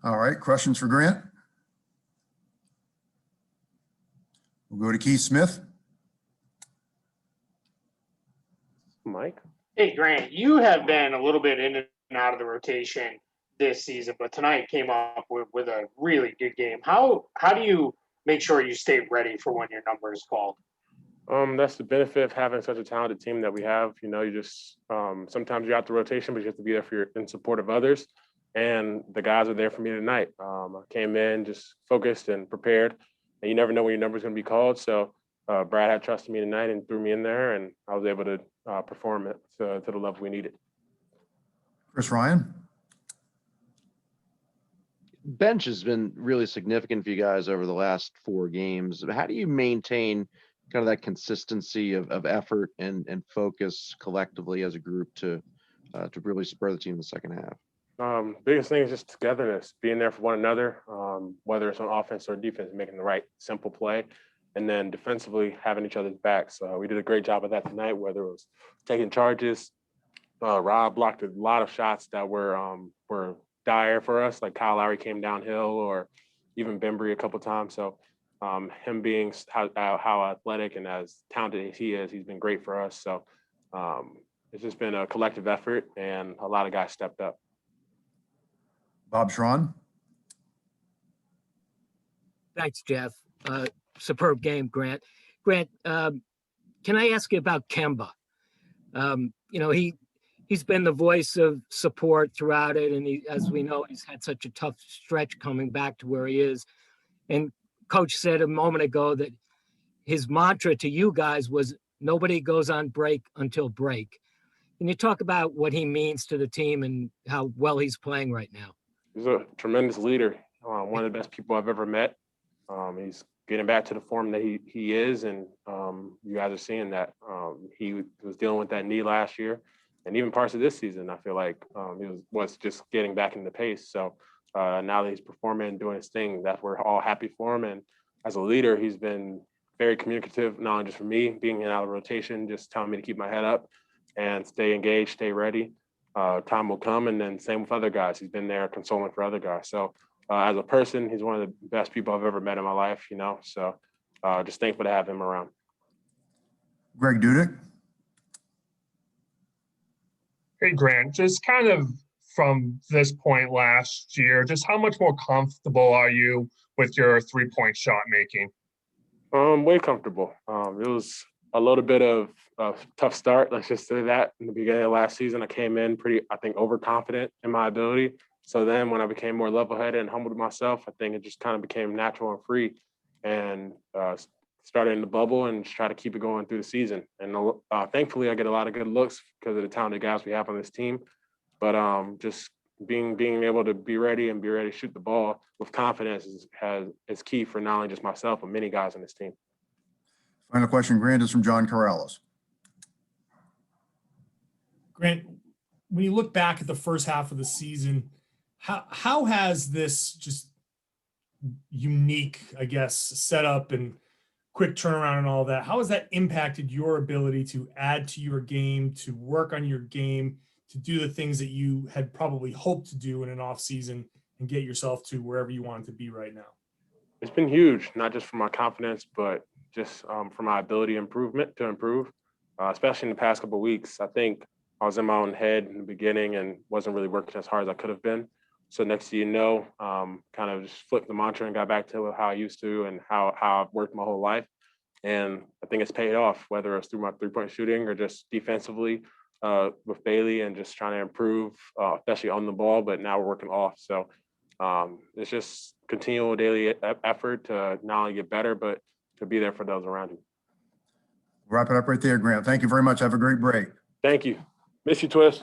All right, questions for Grant? We'll go to Keith Smith. Mike? Hey, Grant, you have been a little bit in and out of the rotation this season, but tonight came up with a really good game. How do you make sure you stay ready for when your number is called? That's the benefit of having such a talented team that we have. You know, you just sometimes you're out the rotation, but you have to be there in support of others. And the guys are there for me tonight. I came in just focused and prepared, and you never know when your number is going to be called. So Brad had trusted me tonight and threw me in there, and I was able to perform it to the level we needed. Chris Ryan. Bench has been really significant for you guys over the last 4 games. How do you maintain kind of that consistency of effort and focus collectively as a group to really spur the team in the second half? Biggest thing is just togetherness, being there for one another, whether it's on offense or defense, making the right simple play, and then defensively having each other's backs. We did a great job of that tonight, whether it was taking charges. Rob blocked a lot of shots that were dire for us, like Kyle Lowry came downhill, or even Bembry a couple times. So him being how athletic and as talented as he is, he's been great for us. So it's just been a collective effort, and a lot of guys stepped up. Bob Schron. Thanks, Jeff. Superb game, Grant. Grant, can I ask you about Kemba? You know, he's been the voice of support throughout it, and as we know, he's had such a tough stretch coming back to where he is. And Coach said a moment ago that his mantra to you guys was nobody goes on break until break. Can you talk about what he means to the team and how well he's playing right now? He's a tremendous leader, one of the best people I've ever met. He's getting back to the form that he is, and you guys are seeing that. He was dealing with that knee last year, and even parts of this season, I feel like he was just getting back into pace. So now that he's performing and doing his thing, that we're all happy for him. And as a leader, he's been very communicative, not only just for me, being in and out of rotation, just telling me to keep my head up and stay engaged, stay ready. Time will come, and then same with other guys. He's been there consoling for other guys. So as a person, he's one of the best people I've ever met in my life, you know. So just thankful to have him around. Greg Dudek. Hey, Grant, just kind of from this point last year, just how much more comfortable are you with your three-point shot making? Way comfortable. It was a little bit of a tough start, let's just say that. In the beginning of last season, I came in pretty, I think, overconfident in my ability. So then when I became more level-headed and humble to myself, I think it just kind of became natural and free, and started in the bubble and just try to keep it going through the season. And thankfully, I get a lot of good looks because of the talented guys we have on this team. But just being able to be ready to shoot the ball with confidence is key for not only just myself, but many guys on this team. Final question, Grant, is from John Corrales. Grant, when you look back at the first half of the season, how has this just unique, I guess, setup and quick turnaround and all that, how has that impacted your ability to add to your game, to work on your game, to do the things that you had probably hoped to do in an off season and get yourself to wherever you want to be right now? It's been huge, not just for my confidence, but just for my ability to improve, especially in the past couple of weeks. I think I was in my own head in the beginning and wasn't really working as hard as I could have been. So next thing you know, kind of just flipped the mantra and got back to how I used to and how I've worked my whole life. And I think it's paid off, whether it's through my three-point shooting or just defensively with Bailey and just trying to improve, especially on the ball, but now we're working off. So it's just continual daily effort to not only get better, but to be there for those around you. Wrap it up right there, Grant. Thank you very much. Have a great break. Thank you. Miss you, Twist.